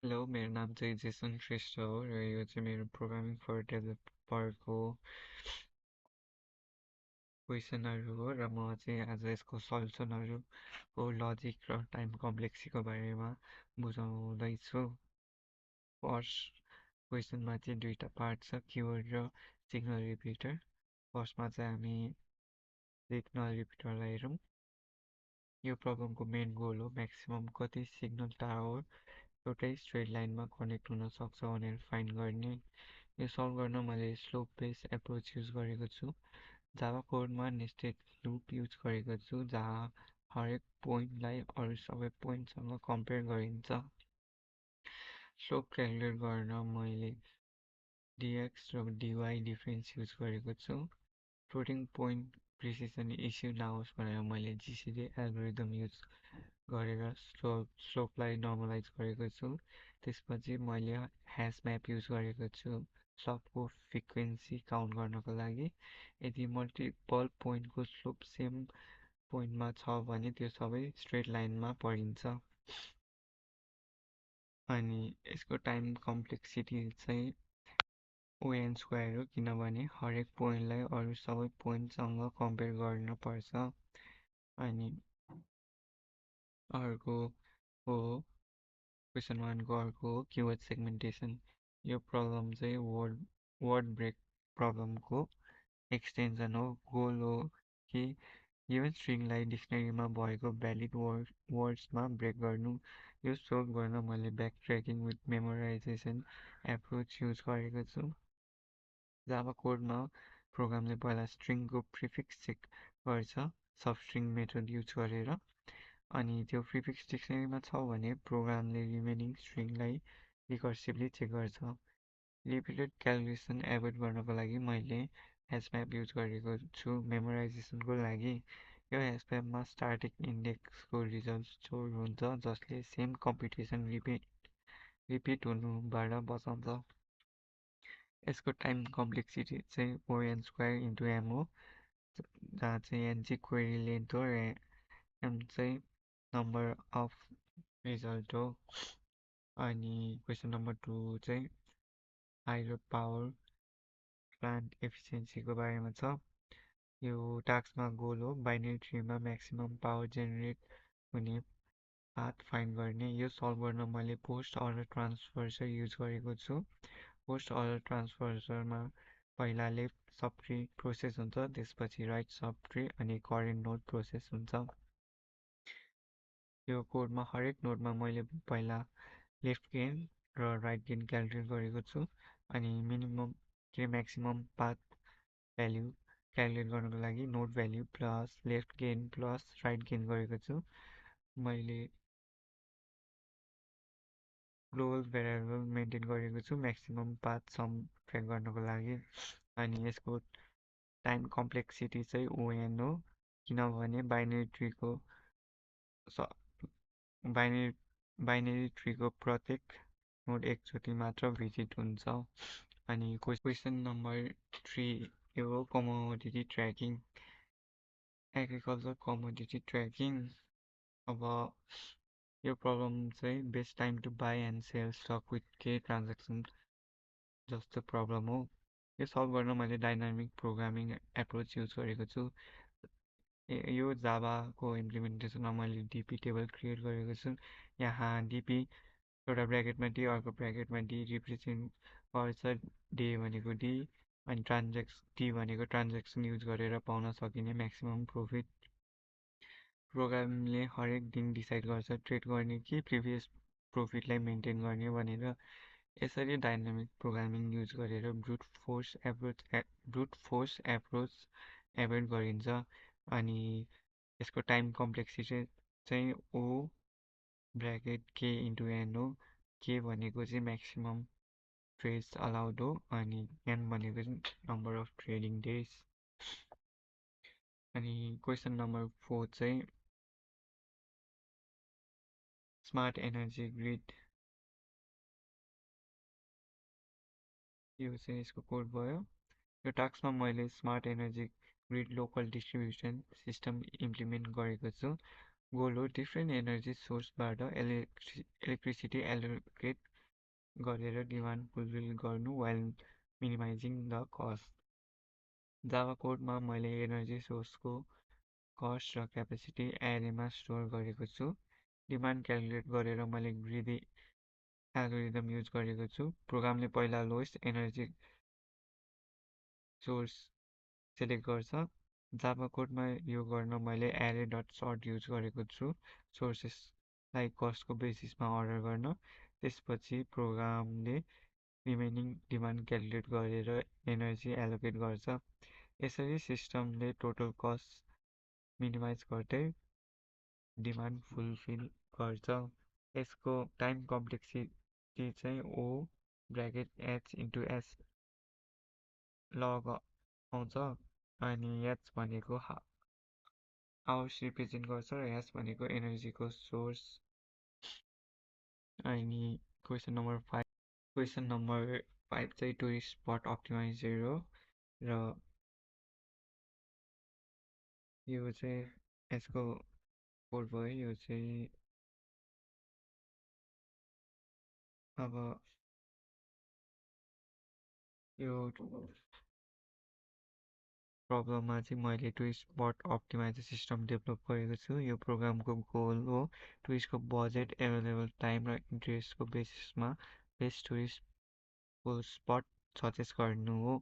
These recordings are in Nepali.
हेलो मेरो नाम चाहिँ जेसन श्रेष्ठ हो र यो चाहिँ मेरो प्रोग्रामिङ फर डेभलपरको क्वेसनहरू हो र म चाहिँ आज यसको सल्युसनहरूको लजिक र टाइम कम्प्लेक्सीको बारेमा बुझाउँदैछु। फर्स्ट क्वेसनमा चाहिँ दुईवटा पार्ट छ, किवर्ड र सिग्नल रिपिटर। फर्स्टमा चाहिँ हामी सिग्नल रिपिटरलाई हेरौँ। यो प्रब्लमको मेन गोल हो म्याक्सिमम कति सिग्नल टावर एउटै स्ट्रेट लाइनमा कनेक्ट हुन सक्छ भनेर फाइन्ड गर्ने। यो सल्भ गर्न मैले स्लोप बेस्ड एप्रोच युज गरेको छु। जावा कोडमा नेस्टेड लुप युज गरेको छु जहाँ हरेक पोइन्टलाई अरू सबै पोइन्टसँग कम्पेयर गरिन्छ। स्लोप क्यालकुलेट गर्न मैले डिएक्स र डिवाई डिफरेन्स युज गरेको छु। फ्लोटिङ पोइन्ट प्रिसिसन इस्यु नहोस् भनेर मैले जिसिडी एल्गोरिदम युज गरेर स्लोपलाई नर्मलाइज गरेको छु। त्यसपछि मैले ह्यास म्याप युज गरेको छु स्लोपको फ्रिक्वेन्सी काउन्ट गर्नको लागि। यदि मल्टिपल पोइन्टको स्लोप सेम पोइन्टमा छ भने त्यो सबै स्ट्रेट लाइनमा परिन्छ। अनि यसको टाइम कम्प्लेक्सिटी चाहिँ ओएन स्क्वायर हो, किनभने हरेक पोइन्टलाई अरू सबै पोइन्टसँग कम्पेयर गर्न पर्छ। अनि अर्को हो क्वेसन 1को अर्को हो किवर्ड सेगमेन्टेसन। यो प्रब्लम चाहिँ वर्ड ब्रेक प्रब्लमको एक्सटेन्सन हो। गोल हो कि गिभन स्ट्रिङलाई डिक्सनरीमा भएको भ्यालिड वर्ड्समा ब्रेक गर्नु। यो सोल्भ गर्न मैले back tracking with memorization approach use गरेको छु। जावा कोडमा प्रोग्रामले पहिला स्ट्रिङको प्रिफिक्स चेक गर्छ सबस्ट्रिङ मेथड युज गरेर। अनि त्यो प्रिफिक्स डिक्सनरीमा छ भने प्रोग्रामले रिमेनिङ स्ट्रिङलाई रिकर्सिभली चेक गर्छ। रिपिटेड क्यालकुलेसन एभोइड गर्नको लागि मैले ह्यासम्याप युज गरेको छु मेमोराइजेसनको लागि। यो ह्यासम्यापमा स्टार्टिङ इन्डेक्सको रिजल्ट स्टोर हुन्छ जसले सेम कम्पिटिसन रिपिट हुनुबाट बचाउँछ। यसको टाइम कम्प्लेक्सिटी चाहिँ ओएन स्क्वायर इन्टु एम हो, जहाँ चाहिँ एन चाहिँ क्वेरी लेन्थ हो र एम चाहिँ नम्बर अफ रिजल्ट हो। अनि क्वेसन नम्बर 2 चाहिँ हाइड्रो पावर प्लान्ट एफिसियन्सीको बारेमा छ। यो टास्कमा गोल हो बाइनरी ट्रीमा म्याक्सिमम पावर जेनेरेट हुने पाथ फाइन्ड गर्ने। यो सल्भ गर्न मैले पोस्ट अर्डर ट्रान्सफर युज गरेको छु। पोस्ट अर्डर ट्रान्सफरमा पहिला लेफ्ट सब ट्री प्रोसेस हुन्छ, त्यसपछि राइट सब ट्री अनि करेन्ट नोड प्रोसेस हुन्छ। यो कोडमा हरेक नोडमा मैले पहिला लेफ्ट गेन र राइट गेन क्यालकुलेट गरेको छु। अनि म्याक्सिमम पाथ भ्याल्यु क्यालकुलेट गर्नको लागि node value plus left gain plus right gain गरेको छु। मैले ग्लोबल भेरिएबल मेन्टेन गरेको छु म्याक्सिमम पाथ सम ट्र्याक गर्नको लागि। अनि यसको टाइम कम्प्लेक्सिटी चाहिँ ओएन हो, किनभने बाइनरी ट्रीको प्रत्येक नोड एकचोटि मात्र भिजिट हुन्छ। अनि क्वेसन नम्बर 3 यो हो commodity tracking, agriculture commodity tracking. अब यो प्रब्लम चाहिँ best time to buy and sell stock with K transaction जस्तो प्रब्लम हो। यो सल्भ गर्न मैले डाइनामिक प्रोग्रामिङ एप्रोच युज गरेको छु। यो जाभाको इम्प्लिमेन्टेसनमा मैले डिपी टेबल क्रिएट गरेको छु। यहाँ डिपी एउटा ब्र्याकेटमा डी अर्को ब्र्याकेटमा डी रिप्रेजेन्ट गर्छ। डे भनेको डी अनि टी भनेको ट्रान्ज्याक्सन युज गरेर पाउन सकिने म्याक्सिमम प्रफिट। प्रोग्रामले हरेक दिन डिसाइड गर्छ ट्रेड गर्ने कि प्रिभियस प्रफिटलाई मेन्टेन गर्ने भनेर। यसरी डाइनामिक प्रोग्रामिङ युज गरेर ब्रुट फोर्स एप्रोच एभोइड गरिन्छ। अनि यसको टाइम कम्प्लेक्सिटी चाहिँ ओ ब्र्याकेट के इन्टु एन हो। के भनेको चाहिँ म्याक्सिमम ट्रेड्स अलाउड हो अनि एन भनेको चाहिँ नम्बर अफ ट्रेडिङ डेज। अनि क्वेसन नम्बर 4 चाहिँ स्मार्ट एनर्जी ग्रिड। यो चाहिँ यसको कोड भयो। यो टास्कमा मैले smart energy grid local distribution system implement गरेको छु। गोल हो डिफ्रेन्ट एनर्जी सोर्सबाट इलेक्ट्रिसिटी एलोकेट गरेर डिमान्ड फुलफिल गर्नु while minimizing the cost. Java कोडमा मैले एनर्जी सोर्सको कस्ट र क्यापेसिटी एरेमा स्टोर गरेको छु। डिमान्ड क्यालकुलेट गरेर मैले ग्रिडी एल्गोरिदम युज गरेको छु। प्रोग्रामले पहिला लोएस्ट एनर्जी सोर्स सेलेक्ट गर्छ। जावा कोडमा यो गर्न मैले एरे डट सर्ट युज गरेको छु सोर्सेसलाई कस्टको बेसिसमा अर्डर गर्न। त्यसपछि प्रोग्रामले रिमेनिङ डिमान्ड क्यालकुलेट गरेर एनर्जी एलोकेट गर्छ। यसरी सिस्टमले टोटल कस्ट मिनिमाइज गर्दै डिमान्ड फुलफिल गर्छ। यसको टाइम कम्प्लेक्सिटी चाहिँ ओ ब्राकेट एच इन्टु एस लग आउँछ अनि एच भनेको आवर्स रिप्रेजेन्ट गर्छ र एस भनेको एनर्जीको सोर्स। अनि क्वेसन नम्बर 5 चाहिँ टुरिस्ट स्पट अप्टिमाइजर हो र यो चाहिँ यसको कोड भयो। यो चाहिँ अब यो प्रब्लममा चाहिँ मैले टुरिस्ट स्पट अप्टिमाइजर सिस्टम डेभलप गरेको छु। यो प्रोग्रामको गोल हो टुरिस्टको बजेट, एभाइलेबल टाइम र इन्ट्रेस्टको बेसिसमा बेस्ट टुरिस्ट स्पट सजेस्ट गर्नु हो।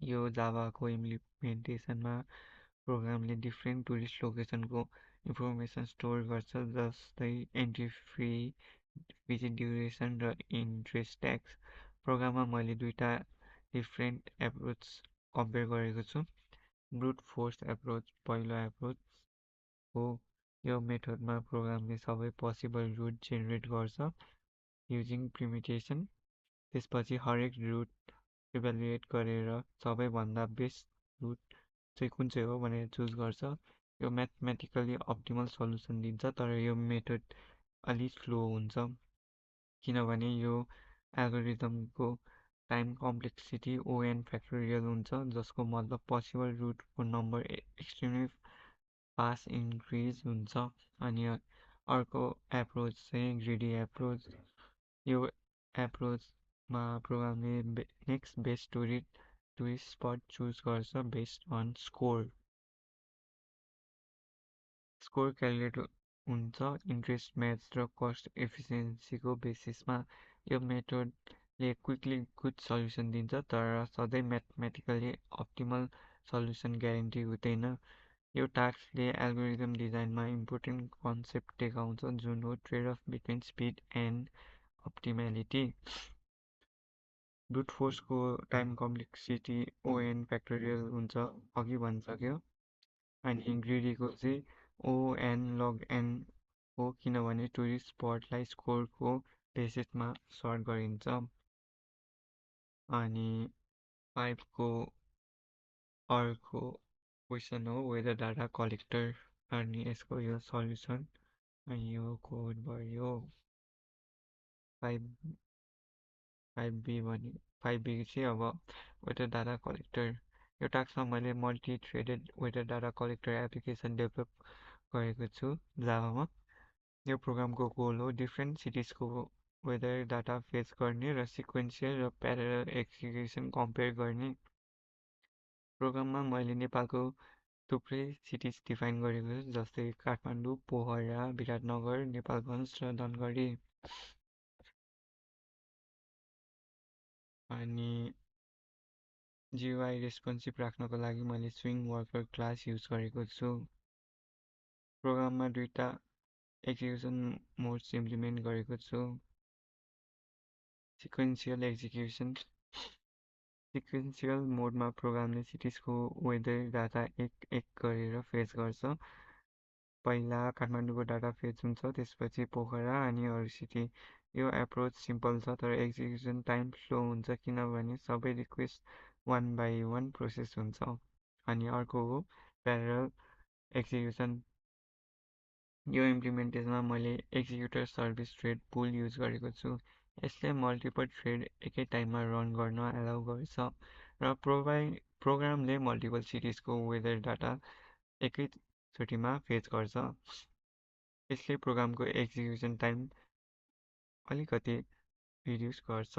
यो जावाको इम्प्लिमेन्टेसनमा प्रोग्रामले डिफ्रेन्ट टुरिस्ट लोकेसनको इन्फर्मेसन स्टोर गर्छ, जस्तै एन्ट्री फी, भिजिट ड्युरेसन र इन्ट्रेस्ट ट्याक्स। प्रोग्राममा मैले दुईटा डिफ्रेन्ट एप्रोच कम्पेयर गरेको छु। ब्रुट फोर्स एप्रोच पहिलो एप्रोच हो। यो मेथडमा प्रोग्रामले सबै पोसिबल रुट जेनेरेट गर्छ युजिङ प्रिमिटेसन। त्यसपछि हरेक रुट इभ्यालुएट गरेर सबैभन्दा बेस्ट रुट चाहिँ कुन चाहिँ हो भनेर चुज गर्छ। यो म्याथमेटिकली अप्टिमल सल्युसन दिन्छ, तर यो मेथड अलिक स्लो हुन्छ किनभने यो एल्गोरिदमको टाइम कम्प्लेक्सिटी ओएन फ्याक्टोरियल हुन्छ, जसको मतलब पोसिबल रुटको नम्बर एक्सट्रिमली फास्ट इन्क्रिज हुन्छ। अनि अर्को एप्रोच चाहिँ ग्रिडी एप्रोच। यो एप्रोचमा प्रोग्रामले next best tourist spot choose गर्छ बेस्ड अन स्कोर क्यालकुलेट हुन्छ इन्ट्रेस्ट म्याच र कस्ट एफिसिएन्सीको बेसिसमा। यो मेथडले क्विकली गुड सल्युसन दिन्छ, तर सधैँ म्याथमेटिकली अप्टिमल सल्युसन ग्यारेन्टी हुँदैन। यो टास्कले एल्गोरिदम डिजाइनमा इम्पोर्टेन्ट कन्सेप्ट देखाउँछ, जुन हो trade off between speed and optimality. Brute फोर्सको टाइम कम्प्लेक्सिटी ओएन फ्याक्टोरियल हुन्छ, अघि भनिसक्यो। अनि ग्रिडीको चाहिँ ओएन लग एन हो, किनभने टुरिस्ट स्पटलाई स्कोरको बेसिसमा सर्ट गरिन्छ। अनि 5 को अर्को क्वेसन हो वेदर डाटा कलेक्टर। अनि यसको यो सल्युसन अनि यो कोड भयो। 5B चाहिँ अब वेदर डाटा कलेक्टर। यो टास्कमा मैले multi threaded weather data collector application develop गरेको छु जावामा। यो प्रोग्रामको गोल हो डिफ्रेन्ट सिटिजको वेदर डाटा फेच गर्ने र सिक्वेन्सियल र प्यारलल एक्जिक्युसन कम्पेयर गर्ने। प्रोग्राममा मैले नेपालको थुप्रै सिटिज डिफाइन गरेको छु, जस्तै काठमाडौँ, पोखरा, विराटनगर, नेपालगञ्ज र धनगढी। अनि जियुआई रेस्पोन्सिभ राख्नको लागि मैले स्विङ वर्कर क्लास युज गरेको छु। प्रोग्राममा दुईटा एक्जिक्युसन मोड्स इम्प्लिमेन्ट गरेको छु। सिक्वेन्सियल मोडमा प्रोग्रामले सिटिजको वेदर डाटा एक गरेर फेच गर्छ। पहिला काठमाडौँको डाटा फेच हुन्छ, त्यसपछि पोखरा अनि अरू सिटी। यो एप्रोच सिम्पल छ, तर एक्जिक्युसन टाइम स्लो हुन्छ किनभने सबै रिक्वेस्ट 1 by 1 प्रोसेस हुन्छ। अनि अर्को हो प्यारलल एक्जिक्युसन। यो इम्प्लिमेन्टेसनमा मैले एक्जिक्युटर सर्भिस थ्रेड पुल युज गरेको छु। यसले मल्टिपल थ्रेड एकै टाइममा रन गर्न एलाउ गर्छ र प्रोग्रामले मल्टिपल सिटिजको वेदर डाटा एकैचोटिमा फेच गर्छ। यसले प्रोग्रामको एक्जिक्युसन टाइम अलिकति रिड्युस गर्छ।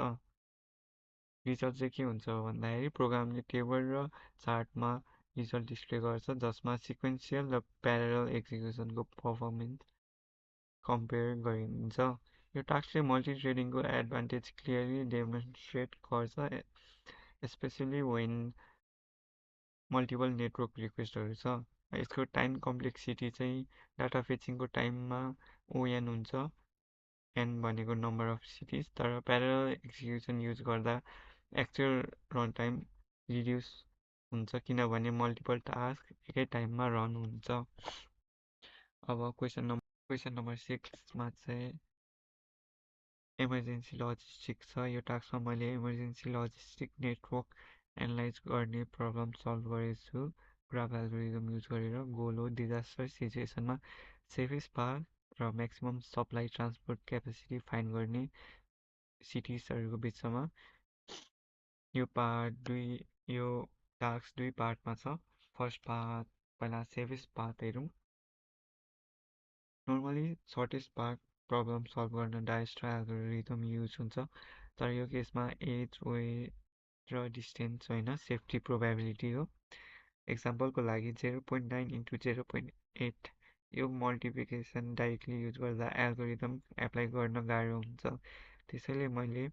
रिजल्ट चाहिँ के हुन्छ भन्दाखेरि प्रोग्रामले टेबल र चार्टमा रिजल्ट डिस्प्ले गर्छ जसमा सिक्वेन्सियल र प्यारल एक्जिक्युसनको पर्फर्मेन्स कम्पेयर गरिन्छ। यो टास्कले मल्टिथ्रेडिङको एडभान्टेज क्लियरली डेमोन्स्ट्रेट गर्छ, स्पेसली वेन मल्टिपल नेटवर्क रिक्वेस्टहरू छ। यसको टाइम कम्प्लेक्सिटी चाहिँ डाटा फेचिङको टाइममा ओएन हुन्छ, एन भनेको नम्बर अफ सिटिज, तर प्यारल एक्जिक्युसन युज गर्दा एक्चुअल रन टाइम रिड्युस हुन्छ किनभने मल्टिपल टास्क एकै टाइममा रन हुन्छ। अब क्वेसन नम्बर 6मा चाहिँ इमर्जेन्सी लजिस्टिक छ। यो टास्कमा मैले इमर्जेन्सी लजिस्टिक नेटवर्क एनालाइज गर्ने प्रब्लम सल्भ गरेको छु ग्राफ एल्गोरिदम युज गरेर। गोल हो डिजास्टर सिचुएसनमा सेफेस्ट पाथ र maximum supply transport capacity find गर्ने सिटिजहरूको बिचमा। यो टास्क दुई पार्टमा छ। फर्स्ट पार्ट पहिला सेफेस्ट पाथ हेरौँ। Normally shortest path problem solve गर्न डायस्ट्रा एल्गोरिदम युज हुन्छ, तर यो केसमा एज, वेट र डिस्टेन्स होइन, सेफ्टी प्रोबेबिलिटी हो। एक्जाम्पलको लागि 0.9 इन्टु 0.8 यो मल्टिप्लिकेसन डाइरेक्टली युज गर्दा एल्गोरिदम एप्लाई गर्न गाह्रो हुन्छ। त्यसैले मैले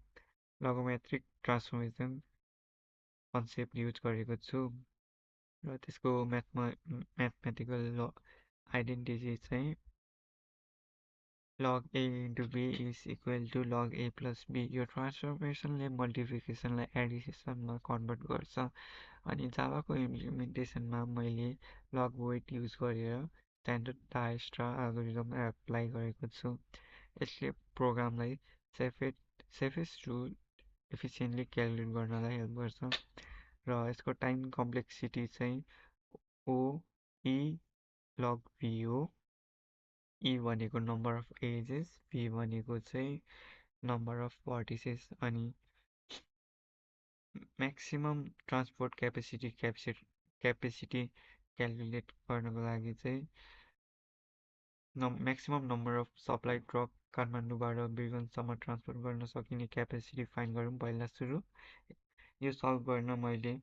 लघुमेट्रिक ट्रान्सफर्मेसन कन्सेप्ट युज गरेको छु र त्यसको म्याथमेटिकल आइडेन्टिटी चाहिँ log a into b is equal to log a plus b। यो ट्रान्सफर्मेसनले मल्टिप्लिकेसनलाई एडिसनमा कन्भर्ट गर्छ। अनि जावाको इम्प्लिमेन्टेसनमा मैले लग वेट युज गरेर स्ट्यान्डर्ड डायस्ट्रा एल्गोरिदम एप्लाई गरेको छु। यसले प्रोग्रामलाई सेफेस्ट रुट एफिसियन्टली क्यालकुलेट गर्नलाई हेल्प गर्छ र यसको टाइम कम्प्लेक्सिटी चाहिँ ओ ई लग भी हो। ई भनेको नम्बर अफ एजेस, भी भनेको चाहिँ नम्बर अफ भर्टिसेस अनि म्याक्सिमम ट्रान्सपोर्ट क्यापेसिटी क्यालकुलेट गर्नको लागि चाहिँ maximum number of supply truck काठमाडौँबाट बिरगन्जसम्म ट्रान्सपोर्ट गर्न सकिने क्यापेसिटी फाइन्ड गरौँ पहिला सुरु। यो सल्भ गर्न मैले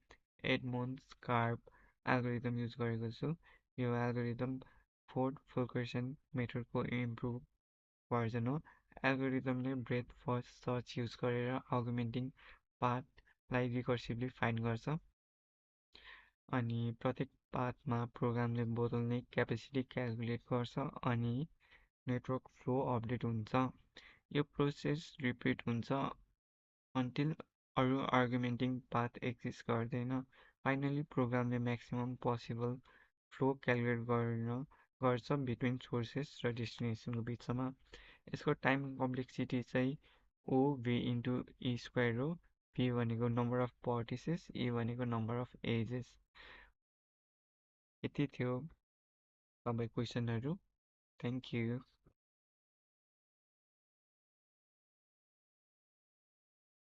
एडमोन्ड्स कार्भ एल्गोरिदम युज गरेको छु। यो एल्गोरिदम फोर्ड फुल्करसन मेथडको इम्प्रुभ भर्जन हो। एल्गोरिदमले ब्रेथ फर्स्ट सर्च युज गरेर आर्गुमेन्टिङ पाथलाई रिकर्सिभली फाइन्ड गर्छ अनि प्रत्येक पाथमा प्रोग्रामले बोतलने क्यापेसिटी क्यालकुलेट गर्छ अनि नेटवर्क फ्लो अपडेट हुन्छ। यो प्रोसेस रिपिट हुन्छ अन्टिल अरू आर्गुमेन्टिङ पाथ एक्जिस्ट गर्दैन। फाइनली प्रोग्रामले म्याक्सिमम पोसिबल फ्लो क्यालकुलेट गर्छ बिट्विन सोर्सेस र डेस्टिनेसनको बिचमा। यसको टाइम कम्प्लेक्सिटी चाहिँ ओ भी इन्टु ई स्क्वायर हो। भी भनेको नम्बर अफ भर्टिसेस, ई भनेको नम्बर अफ एजेस। यति थियो सबै क्वेसनहरू। Thank you.